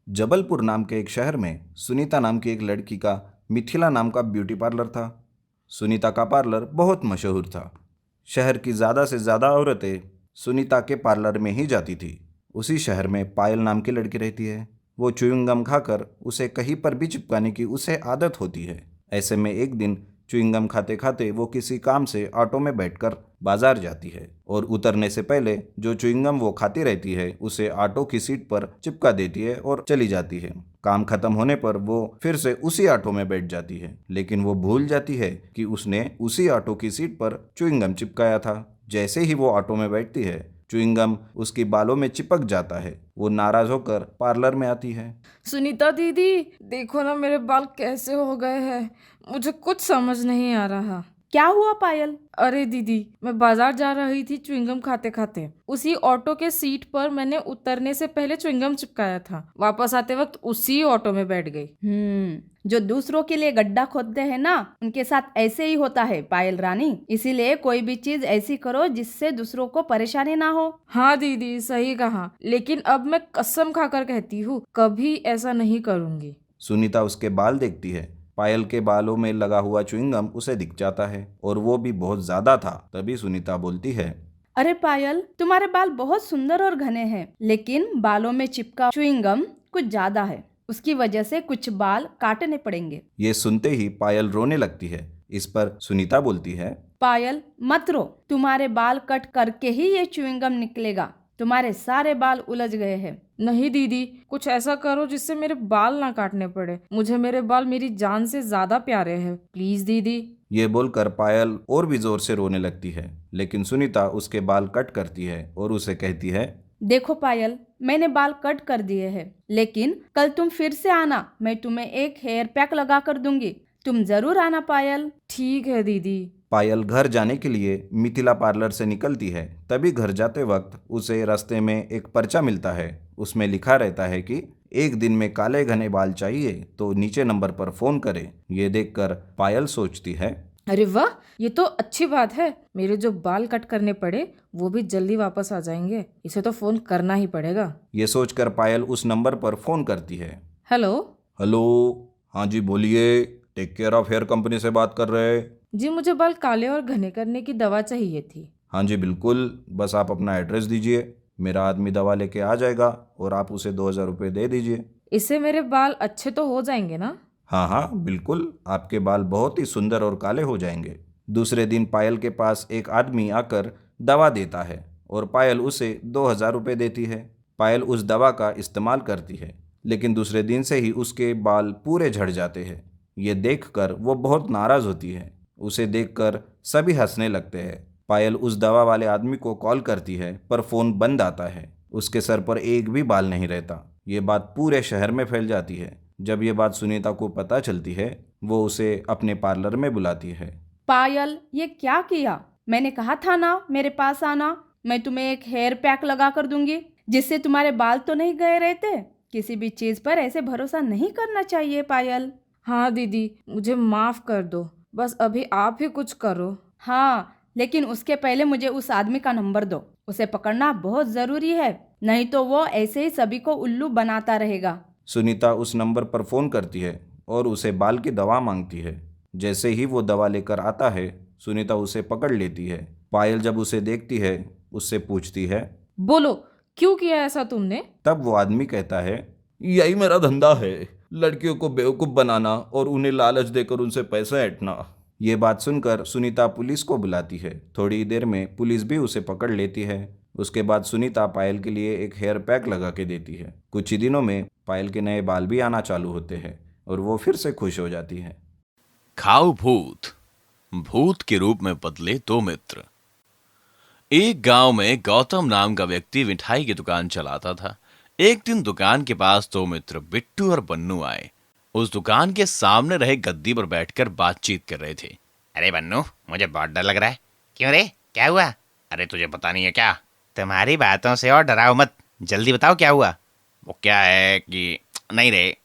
जबलपुर नाम के एक शहर में सुनीता नाम की एक लड़की का मिथिला नाम का ब्यूटी पार्लर था। सुनीता का पार्लर बहुत मशहूर था। शहर की ज़्यादा से ज़्यादा औरतें सुनीता के पार्लर में ही जाती थी। उसी शहर में पायल नाम की लड़की रहती है। वो च्युइंगम खाकर उसे कहीं पर भी चिपकाने की उसे आदत होती है। ऐसे में एक दिन च्युइंगम खाते खाते वो किसी काम से ऑटो में बैठकर बाजार जाती है और उतरने से पहले जो च्युइंगम वो खाती रहती है उसे ऑटो की सीट पर चिपका देती है और चली जाती है। काम खत्म होने पर वो फिर से उसी ऑटो में बैठ जाती है, लेकिन वो भूल जाती है कि उसने उसी ऑटो की सीट पर च्युइंगम चिपकाया था। जैसे ही वो ऑटो में बैठती है, च्युइंगम उसकी बालों में चिपक जाता है। वो नाराज होकर पार्लर में आती है। सुनीता दीदी, देखो ना मेरे बाल कैसे हो गए हैं। मुझे कुछ समझ नहीं आ रहा। क्या हुआ पायल? अरे दीदी, मैं बाजार जा रही थी च्युइंगम खाते खाते। उसी ऑटो के सीट पर मैंने उतरने से पहले च्युइंगम चिपकाया था। वापस आते वक्त उसी ऑटो में बैठ गई। जो दूसरों के लिए गड्ढा खोदते हैं ना, उनके साथ ऐसे ही होता है पायल रानी। इसीलिए कोई भी चीज ऐसी करो जिससे दूसरों को परेशानी ना हो। हाँ दीदी, सही कहा, लेकिन अब मैं कसम खाकर कहती हूँ कभी ऐसा नहीं करूँगी। सुनीता उसके बाल देखती है। पायल के बालों में लगा हुआ च्युइंगम उसे दिख जाता है और वो भी बहुत ज्यादा था। तभी सुनीता बोलती है, अरे पायल, तुम्हारे बाल बहुत सुंदर और घने हैं, लेकिन बालों में चिपका च्युइंगम कुछ ज्यादा है। उसकी वजह से कुछ बाल काटने पड़ेंगे। ये सुनते ही पायल रोने लगती है। इस पर सुनीता बोलती है, पायल मत रो, तुम्हारे बाल कट करके ही ये च्युइंगम निकलेगा। तुम्हारे सारे बाल उलझ गए हैं। नहीं दीदी, कुछ ऐसा करो जिससे मेरे बाल ना काटने पड़े। मुझे मेरे बाल मेरी जान से ज्यादा प्यारे हैं, प्लीज दीदी। ये बोलकर पायल और भी जोर से रोने लगती है, लेकिन सुनीता उसके बाल कट करती है और उसे कहती है, देखो पायल, मैंने बाल कट कर दिए हैं, लेकिन कल तुम फिर से आना, मैं तुम्हें एक हेयर पैक लगा कर दूंगी। तुम जरूर आना पायल। ठीक है दीदी। पायल घर जाने के लिए मिथिला पार्लर से निकलती है। तभी घर जाते वक्त उसे रास्ते में एक पर्चा मिलता है। उसमें लिखा रहता है कि एक दिन में काले घने बाल चाहिए तो नीचे नंबर पर फोन करें। ये देखकर पायल सोचती है, अरे वाह, ये तो अच्छी बात है। मेरे जो बाल कट करने पड़े वो भी जल्दी वापस आ जाएंगे। इसे तो फोन करना ही पड़ेगा। ये सोचकर पायल उस नंबर पर फोन करती है। हेलो। हेलो। हाँ जी बोलिए, take care of hair company से बात कर रहे हैं? जी, मुझे बाल काले और घने करने की दवा चाहिए थी। हाँ जी बिल्कुल, बस आप अपना एड्रेस दीजिए, मेरा आदमी दवा लेके आ जाएगा और आप उसे 2,000 रुपये दे दीजिए। इससे मेरे बाल अच्छे तो हो जाएंगे ना? हाँ हाँ बिल्कुल, आपके बाल बहुत ही सुंदर और काले हो जाएंगे। दूसरे दिन पायल के पास एक आदमी आकर दवा देता है और पायल उसे 2,000 रुपये देती है। पायल उस दवा का इस्तेमाल करती है, लेकिन दूसरे दिन से ही उसके बाल पूरे झड़ जाते हैं। ये देखकर वो बहुत नाराज़ होती है। उसे देखकर सभी हंसने लगते हैं। पायल उस दवा वाले आदमी को कॉल करती है, पर फ़ोन बंद आता है। उसके सर पर एक भी बाल नहीं रहता। ये बात पूरे शहर में फैल जाती है। जब ये बात सुनीता को पता चलती है, वो उसे अपने पार्लर में बुलाती है। पायल, ये क्या किया? मैंने कहा था ना मेरे पास आना, मैं तुम्हें एक हेयर पैक लगा कर दूंगी जिससे तुम्हारे बाल तो नहीं गए रहते। किसी भी चीज पर ऐसे भरोसा नहीं करना चाहिए पायल। हाँ दीदी, मुझे माफ कर दो। बस अभी आप ही कुछ करो। हाँ, लेकिन उसके पहले मुझे उस आदमी का नंबर दो। उसे पकड़ना बहुत जरूरी है, नहीं तो वो ऐसे ही सभी को उल्लू बनाता रहेगा। सुनीता उस नंबर पर फ़ोन करती है और उसे बाल की दवा मांगती है। जैसे ही वो दवा लेकर आता है, सुनीता उसे पकड़ लेती है। पायल जब उसे देखती है, उससे पूछती है। बोलो, क्यों किया ऐसा तुमने? तब वो आदमी कहता है, यही मेरा धंधा है, लड़कियों को बेवकूफ़ बनाना और उन्हें लालच देकर उनसे पैसे ऐंठना। ये बात सुनकर सुनीता पुलिस को बुलाती है। थोड़ी देर में पुलिस भी उसे पकड़ लेती है। उसके बाद सुनीता पायल के लिए एक हेयर पैक लगा के देती है। कुछ ही दिनों में पायल के नए बाल भी आना चालू होते हैं और वो फिर से खुश हो जाती है। खाओ भूत, भूत के रूप में बदले दो मित्र। एक गांव में गौतम नाम का व्यक्ति मिठाई की दुकान चलाता था। एक दिन दुकान के पास दो मित्र बिट्टू और बन्नू आए। उस दुकान के सामने रहे गद्दी पर बैठकर बातचीत कर रहे थे। अरे बन्नू, मुझे बहुत डर लग रहा है। क्यों रे, क्या हुआ? अरे तुझे पता नहीं है क्या? तुम्हारी बातों से और डराओ मत, जल्दी बताओ क्या हुआ। वो क्या है कि नहीं रे,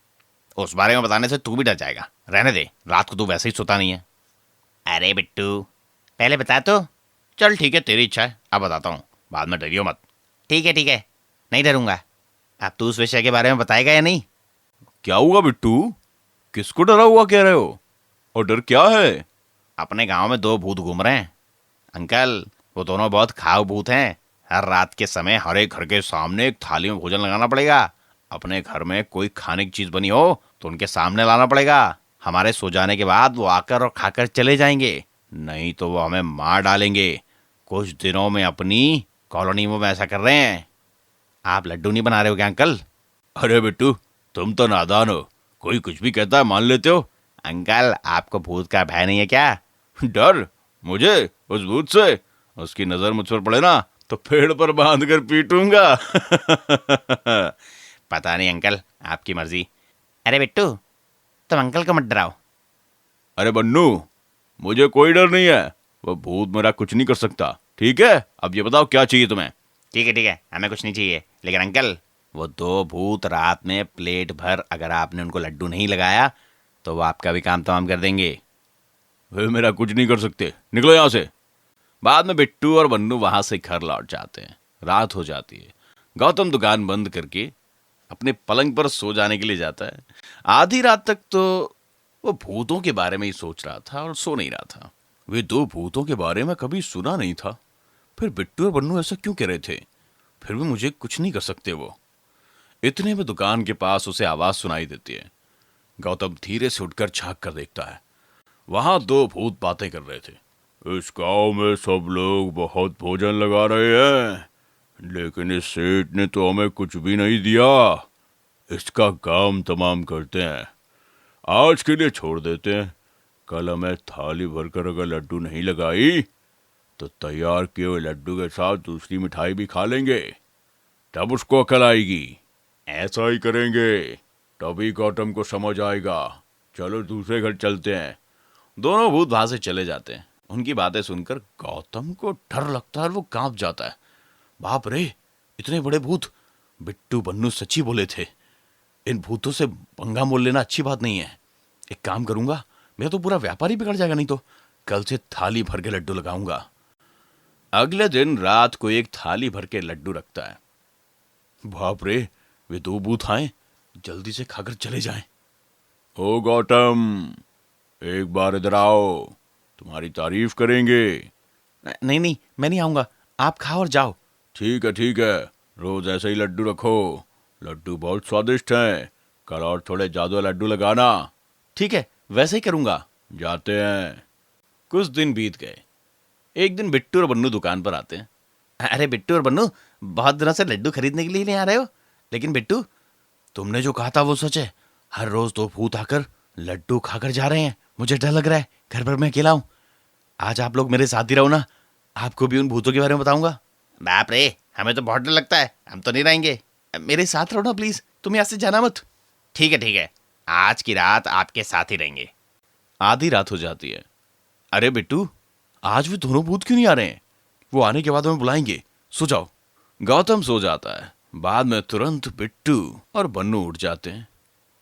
उस बारे में बताने से तू भी डर जाएगा। रहने दे, रात को तू वैसे ही सोता नहीं है। अरे बिट्टू, पहले बता तो। चल ठीक है, तेरी इच्छा है, अब बताता हूँ, बाद में डरियो मत। ठीक है, नहीं डरूंगा। अब तू उस विषय के बारे में बताएगा या नहीं? क्या हुआ बिट्टू? किसको डरा हुआ कह रहे हो? और डर क्या है? अपने गांव में 2 भूत घूम रहे हैं अंकल। वो दोनों बहुत खाऊ भूत हैं। हर रात के समय हर एक घर के सामने एक थाली में भोजन लगाना पड़ेगा। अपने घर में कोई खाने की चीज बनी हो तो उनके सामने लाना पड़ेगा। हमारे सो जाने के बाद वो आकर और खाकर चले जाएंगे, नहीं तो वो हमें मार डालेंगे। कुछ दिनों में अपनी कॉलोनी में ऐसा कर रहे हैं। आप लड्डू नहीं बना रहे हो क्या अंकल? अरे बिट्टू, तुम तो नादान हो, कोई कुछ भी कहता है मान लेते हो। अंकल आपको भूत का भय नहीं है क्या? डर? मुझे उस भूत से? उसकी नजर मुझ पर पड़े ना तो पेड़ पर बांध कर पीटूंगा। पता नहीं अंकल, आपकी मर्जी। अरे बिट्टू, तुम अंकल को मत डराओ। अरे बन्नू, मुझे कोई डर नहीं है, वो भूत मेरा कुछ नहीं कर सकता। ठीक है, अब ये बताओ क्या चाहिए तुम्हें? ठीक है, हमें कुछ नहीं चाहिए, लेकिन अंकल वो 2 भूत रात में प्लेट भर अगर आपने उनको लड्डू नहीं लगाया तो वो आपका भी काम तमाम कर देंगे। वे मेरा कुछ नहीं कर सकते, निकलो यहाँ से। बाद में बिट्टू और बन्नू वहां से घर लौट जाते हैं। रात हो जाती है। गौतम दुकान बंद करके अपने पलंग पर सो जाने के लिए जाता है। आधी रात तक तो वो भूतों के बारे में ही सोच रहा था और सो नहीं रहा था। वे 2 भूतों के बारे में कभी सुना नहीं था। फिर बिट्टू और बन्नू ऐसा क्यों कह रहे थे? फिर भी मुझे कुछ नहीं कर सकते वो। इतने में दुकान के पास उसे आवाज सुनाई देती है। गौतम धीरे से उठकर झांक कर देखता है। वहां 2 भूत बातें कर रहे थे। इस गांव में सब लोग बहुत भोजन लगा रहे हैं, लेकिन इस सेठ ने तो हमें कुछ भी नहीं दिया। इसका काम तमाम करते हैं, आज के लिए छोड़ देते हैं। कल हमें थाली भरकर अगर लड्डू नहीं लगाई तो तैयार किए हुए लड्डू के साथ दूसरी मिठाई भी खा लेंगे, तब उसको अकल आएगी। ऐसा ही करेंगे, तभी गौतम को समझ आएगा। चलो दूसरे घर चलते हैं। दोनों भूत वहां से चले जाते हैं। उनकी बातें सुनकर गौतम को डर लगता है और वो कांप जाता है। बाप रे, इतने बड़े भूत! बिट्टू बन्नू सच्ची बोले थे। इन भूतों से पंगा मोल लेना अच्छी बात नहीं है। एक काम करूंगा, मेरा तो पूरा व्यापार ही बिगड़ जाएगा। नहीं तो कल से थाली भर के लड्डू लगाऊंगा। अगले दिन रात को एक थाली भर के लड्डू रखता है। बाप रे, वे 2 भूत आए, जल्दी से खाकर चले जाएं। ओ गौतम, एक बार इधर आओ, तुम्हारी तारीफ करेंगे। नहीं, मैं नहीं आऊंगा, आप खाओ और जाओ। ठीक है, रोज ऐसे ही लड्डू रखो। लड्डू बहुत स्वादिष्ट हैं। कल और थोड़े ज्यादा लड्डू लगाना। ठीक है, वैसे ही करूंगा। जाते हैं। कुछ दिन बीत गए। एक दिन बिट्टू और बन्नू दुकान पर आते हैं। अरे बिट्टू और बन्नू, बहुत दिनों से लड्डू खरीदने के लिए नहीं आ रहे हो। लेकिन बिट्टू, तुमने जो कहा था वो सच है। हर रोज 2 भूत आकर लड्डू खाकर जा रहे हैं। मुझे डर लग रहा है, घर पर मैं अकेला हूं। आज आप लोग मेरे साथ ही रहो ना, आपको भी उन भूतों के बारे में बताऊंगा। बाप रे, हमें तो बहुत डर लगता है, हम तो नहीं रहेंगे। मेरे साथ रहो ना प्लीज, तुम यहाँ से जाना मत। ठीक है, आज की रात आपके साथ ही रहेंगे। आधी रात हो जाती है। अरे बिट्टू, आज वे दोनों भूत क्यों नहीं आ रहे हैं? वो आने के बाद हमें बुलाएंगे, सो जाओ। गौतम सो जाता है। बाद में तुरंत बिट्टू और बन्नू उठ जाते हैं।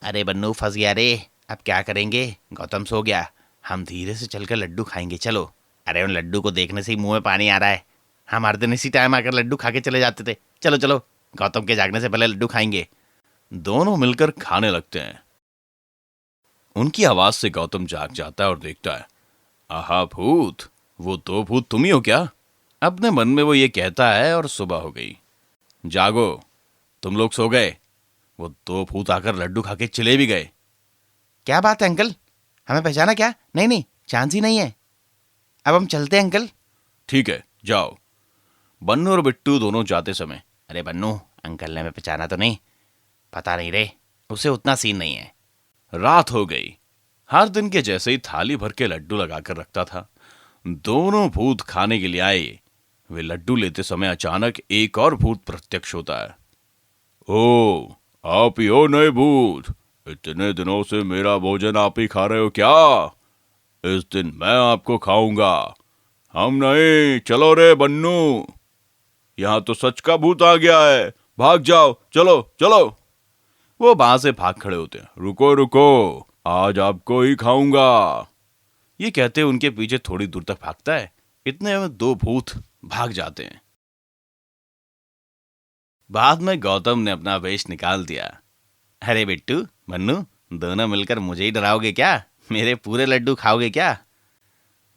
अरे बन्नू फंस गया रे, अब क्या करेंगे? गौतम सो गया, हम धीरे से चलकर लड्डू खाएंगे, चलो। अरे उन लड्डू को देखने से ही मुंह में पानी आ रहा है। हम हर दिन इसी टाइम आकर लड्डू खा के चले जाते थे। चलो, गौतम के जागने से पहले लड्डू खाएंगे। दोनों मिलकर खाने लगते हैं। उनकी आवाज से गौतम जाग जाता है और देखता है, आहा भूत, वो 2 भूत तुम ही हो क्या? अपने मन में वो ये कहता है और सुबह हो गई। जागो, तुम लोग सो गए। वो 2 भूत आकर लड्डू खा के चले भी गए। क्या बात है अंकल, हमें पहचाना क्या? नहीं, चांस ही नहीं है। अब हम चलते हैं अंकल। ठीक है, जाओ। बन्नू और बिट्टू दोनों जाते समय, अरे बन्नू, अंकल ने हमें पहचाना तो नहीं? पता नहीं रे, उसे उतना सीन नहीं है। रात हो गई। हर दिन के जैसे ही थाली भर के लड्डू लगाकर रखता था। दोनों भूत खाने के लिए आए। वे लड्डू लेते समय अचानक एक और भूत प्रत्यक्ष होता है। ओ, आप ही हो नए भूत? इतने दिनों से मेरा भोजन आप ही खा रहे हो क्या? इस दिन मैं आपको खाऊंगा। हम नहीं, चलो रे बन्नू, यहां तो सच का भूत आ गया है। भाग जाओ, चलो। वो वहां से भाग खड़े होते हैं। रुको, आज आपको ही खाऊंगा। ये कहते उनके पीछे थोड़ी दूर तक भागता है। इतने में 2 भूत भाग जाते हैं। बाद में गौतम ने अपना वेश निकाल दिया अरे बिट्टू, मन्नू, दोनों मिलकर मुझे ही डराओगे क्या? मेरे पूरे लड्डू खाओगे क्या?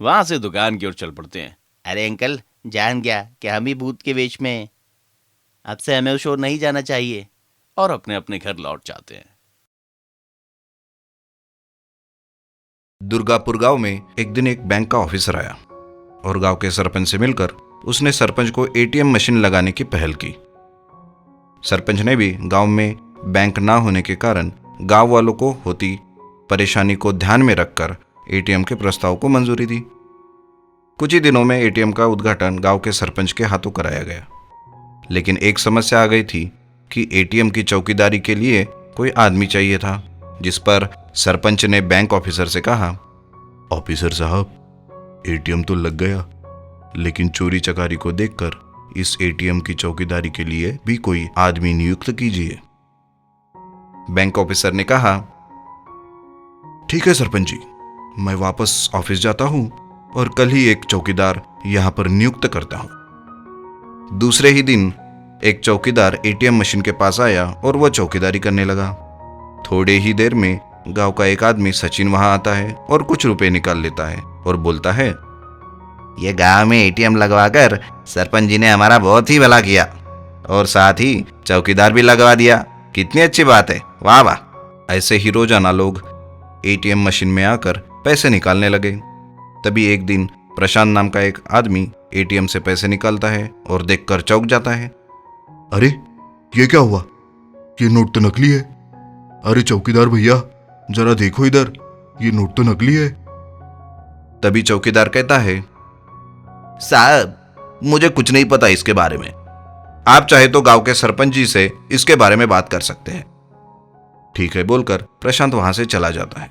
वहां से दुकान की ओर चल पड़ते हैं। अरे अंकल, जान गया कि हम ही भूत के वेश में हैं। अब से हमें उस ओर नहीं जाना चाहिए। और अपने अपने घर लौट जाते हैं। दुर्गापुर गांव में एक दिन एक बैंक का ऑफिसर आया और गांव के सरपंच से मिलकर उसने सरपंच को एटीएम मशीन लगाने की पहल की। सरपंच ने भी गांव में बैंक ना होने के कारण गांव वालों को होती परेशानी को ध्यान में रखकर एटीएम के प्रस्ताव को मंजूरी दी। कुछ ही दिनों में एटीएम का उद्घाटन गांव के सरपंच के हाथों कराया गया। लेकिन एक समस्या आ गई थी कि एटीएम की चौकीदारी के लिए कोई आदमी चाहिए था, जिस पर सरपंच ने बैंक ऑफिसर से कहा, ऑफिसर साहब, एटीएम तो लग गया, लेकिन चोरी चकारी को देखकर इस एटीएम की चौकीदारी के लिए भी कोई आदमी नियुक्त कीजिए। बैंक ऑफिसर ने कहा, ठीक है सरपंच जी, मैं वापस ऑफिस जाता हूं और कल ही एक चौकीदार यहां पर नियुक्त करता हूं। दूसरे ही दिन एक चौकीदार एटीएम मशीन के पास आया और वह चौकीदारी करने लगा। थोड़े ही देर में गांव का एक आदमी सचिन वहां आता है और कुछ रुपए निकाल लेता है और बोलता है, ये गांव में एटीएम लगवाकर सरपंच जी ने हमारा बहुत ही भला किया और साथ ही चौकीदार भी लगवा दिया। कितनी अच्छी बात है, वाह वाह। ऐसे ही रोजाना लोग एटीएम मशीन में आकर पैसे निकालने लगे। तभी एक दिन प्रशांत नाम का एक आदमी एटीएम से पैसे निकालता है और देखकर चौंक जाता है। अरे ये क्या हुआ? ये नोट तो नकली है। अरे चौकीदार भैया, जरा देखो इधर, ये नोट तो नकली है। तभी चौकीदार कहता है, साहब, मुझे कुछ नहीं पता इसके बारे में। आप चाहे तो गांव के सरपंच जी से इसके बारे में बात कर सकते हैं। ठीक है बोलकर प्रशांत वहां से चला जाता है।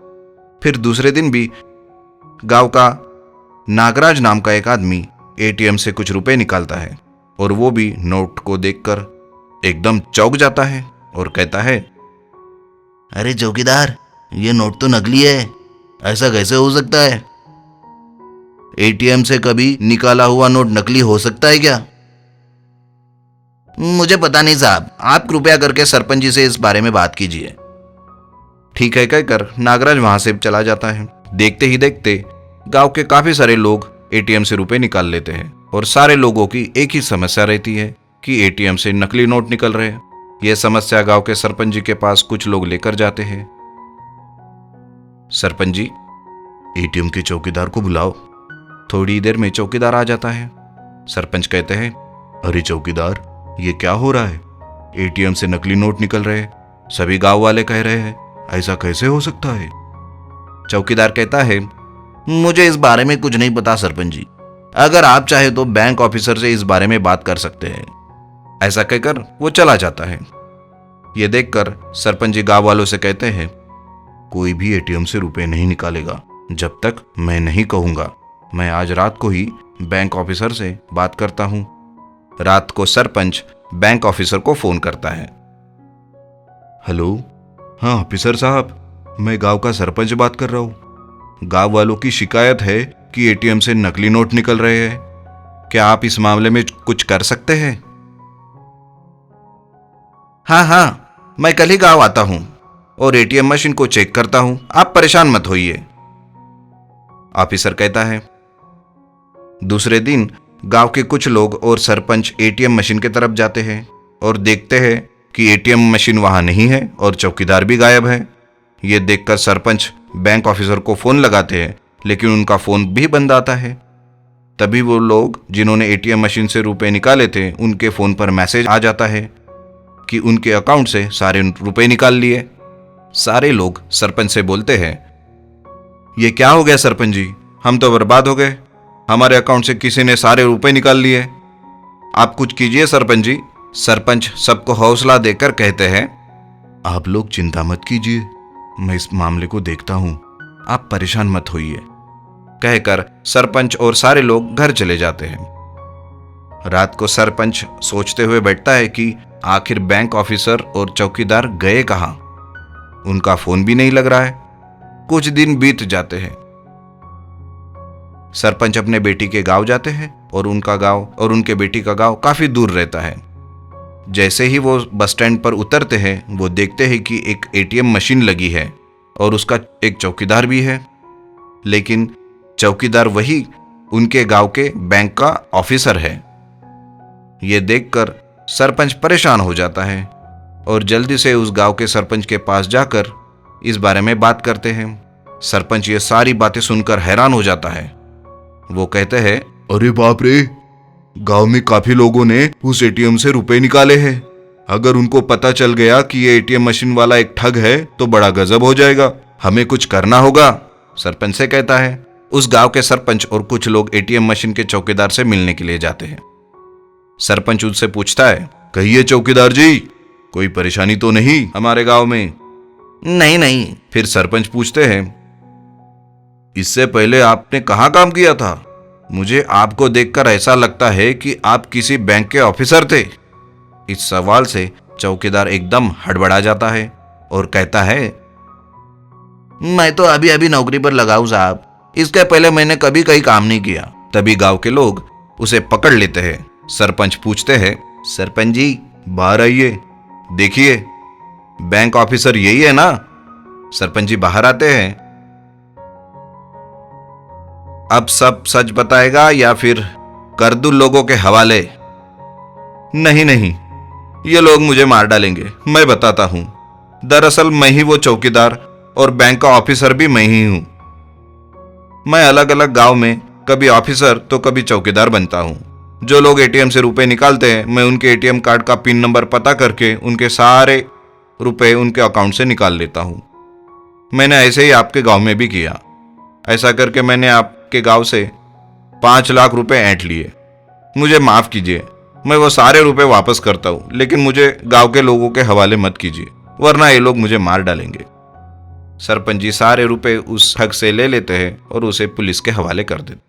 फिर दूसरे दिन भी गांव का नागराज नाम का एक आदमी एटीएम से कुछ रुपए निकालता है और वो भी नोट को देखकर एकदम चौंक जाता है और कहता है, अरे चौकीदार, ये नोट तो नकली है, ऐसा कैसे हो सकता है? एटीएम से कभी निकाला हुआ नोट नकली हो सकता है क्या? मुझे पता नहीं साहब, आप कृपया करके सरपंच जी से इस बारे में बात कीजिए। ठीक है कहकर नागराज वहां से चला जाता है। देखते ही देखते गांव के काफी सारे लोग एटीएम से रुपए निकाल लेते हैं और सारे लोगों की एक ही समस्या रहती है कि एटीएम से नकली नोट निकल रहे हैं। यह समस्या गांव के सरपंच जी के पास कुछ लोग लेकर जाते हैं। सरपंच जी, एटीएम के चौकीदार को बुलाओ। थोड़ी देर में चौकीदार आ जाता है। सरपंच कहते हैं, अरे चौकीदार, ये क्या हो रहा है? एटीएम से नकली नोट निकल रहे हैं। सभी गांव वाले कह रहे हैं, ऐसा कैसे हो सकता है? चौकीदार कहता है, मुझे इस बारे में कुछ नहीं पता सरपंच जी। अगर आप चाहे तो बैंक ऑफिसर से इस बारे में बात कर सकते हैं। ऐसा कहकर वो चला जाता है। ये देखकर सरपंच जी गांव वालों से कहते हैं, कोई भी एटीएम से रुपए नहीं निकालेगा जब तक मैं नहीं कहूंगा। मैं आज रात को ही बैंक ऑफिसर से बात करता हूं। रात को सरपंच बैंक ऑफिसर को फोन करता है। हेलो, हाँ ऑफिसर साहब, मैं गांव का सरपंच बात कर रहा हूं। गांव वालों की शिकायत है कि एटीएम से नकली नोट निकल रहे हैं। क्या आप इस मामले में कुछ कर सकते हैं? हाँ, मैं कल ही गांव आता हूं और एटीएम मशीन को चेक करता हूं। आप परेशान मत होइए, ऑफिसर कहता है। दूसरे दिन गांव के कुछ लोग और सरपंच एटीएम मशीन की तरफ जाते हैं और देखते हैं कि एटीएम मशीन वहां नहीं है और चौकीदार भी गायब है। ये देखकर सरपंच बैंक ऑफिसर को फोन लगाते हैं, लेकिन उनका फोन भी बंद आता है। तभी वो लोग जिन्होंने एटीएम मशीन से रुपए निकाले थे, उनके फोन पर मैसेज आ जाता है कि उनके अकाउंट से सारे रुपए निकाल लिए। सारे लोग सरपंच से बोलते हैं, ये क्या हो गया सरपंच जी, हम तो बर्बाद हो गए। हमारे अकाउंट से किसी ने सारे रुपए निकाल लिए। आप कुछ कीजिए सरपंच जी। सरपंच सबको हौसला देकर कहते हैं, आप लोग चिंता मत कीजिए, मैं इस मामले को देखता हूं। आप परेशान मत होइए। कहकर सरपंच और सारे लोग घर चले जाते हैं। रात को सरपंच सोचते हुए बैठता है कि आखिर बैंक ऑफिसर और चौकीदार गए कहां। उनका फोन भी नहीं लग रहा है। कुछ दिन बीत जाते हैं। सरपंच अपने बेटी के गांव जाते हैं और उनका गांव और उनके बेटी का गांव काफी दूर रहता है। जैसे ही वो बस स्टैंड पर उतरते हैं वो देखते हैं कि एक एटीएम मशीन लगी है और उसका एक चौकीदार भी है, लेकिन चौकीदार वही उनके गांव के बैंक का ऑफिसर है। ये देखकर सरपंच परेशान हो जाता है और जल्दी से उस गांव के सरपंच के पास जाकर इस बारे में बात करते हैं। सरपंच ये सारी बातें सुनकर हैरान हो जाता है। वो कहते हैं, अरे बाप रे, गांव में काफी लोगों ने उस एटीएम से रुपए निकाले हैं। अगर उनको पता चल गया कि ये एटीएम मशीन वाला एक ठग है तो बड़ा गजब हो जाएगा, हमें कुछ करना होगा। सरपंच से कहता है। उस गांव के सरपंच और कुछ लोग एटीएम मशीन के चौकीदार से मिलने के लिए जाते हैं। सरपंच उनसे पूछता है, कहिए चौकीदार जी, कोई परेशानी तो नहीं हमारे गांव में? नहीं नहीं। फिर सरपंच पूछते हैं, इससे पहले आपने कहाँ काम किया था? मुझे आपको देखकर ऐसा लगता है कि आप किसी बैंक के ऑफिसर थे। इस सवाल से चौकीदार एकदम हड़बड़ा जाता है और कहता है, मैं तो अभी अभी नौकरी पर लगा हूं साहब, इसके पहले मैंने कभी कहीं काम नहीं किया। तभी गांव के लोग उसे पकड़ लेते हैं। सरपंच पूछते हैं, सरपंच जी बाहर आइए, देखिए बैंक ऑफिसर यही है ना? सरपंच जी बाहर आते हैं। अब सब सच बताएगा या फिर कर दूं लोगों के हवाले? नहीं नहीं, ये लोग मुझे मार डालेंगे, मैं बताता हूं। दरअसल मैं ही वो चौकीदार और बैंक का ऑफिसर भी मैं ही हूं। मैं अलग अलग गांव में कभी ऑफिसर तो कभी चौकीदार बनता हूं। जो लोग एटीएम से रुपए निकालते हैं, मैं उनके एटीएम कार्ड का पिन नंबर पता करके उनके सारे रुपए उनके अकाउंट से निकाल लेता हूं। मैंने ऐसे ही आपके गांव में भी किया। ऐसा करके मैंने आपके गांव से 5 लाख रुपए ऐंठ लिए। मुझे माफ कीजिए, मैं वो सारे रुपए वापस करता हूं, लेकिन मुझे गांव के लोगों के हवाले मत कीजिए, वरना ये लोग मुझे मार डालेंगे। सरपंच जी सारे रुपए उस ठग से ले लेते हैं और उसे पुलिस के हवाले कर देते।